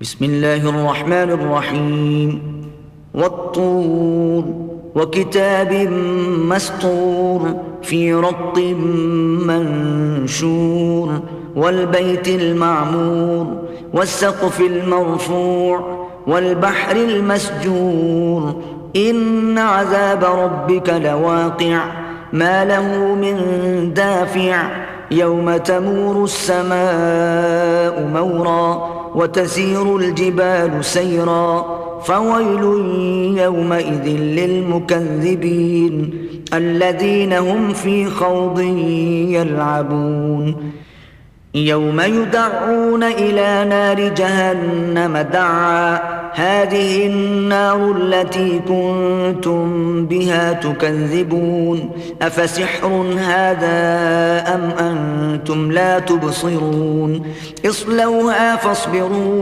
بسم الله الرحمن الرحيم والطور وكتاب مسطور في رق منشور والبيت المعمور والسقف المرفوع والبحر المسجور إن عذاب ربك لواقع ما له من دافع يوم تمور السماء مورا وتسير الجبال سيرا فويل يومئذ للمكذبين الذين هم في خوض يلعبون يوم يدعون إلى نار جهنم دعا هذه النار التي كنتم بها تكذبون أفسحر هذا أم أنتم لا تبصرون اصلوها فاصبروا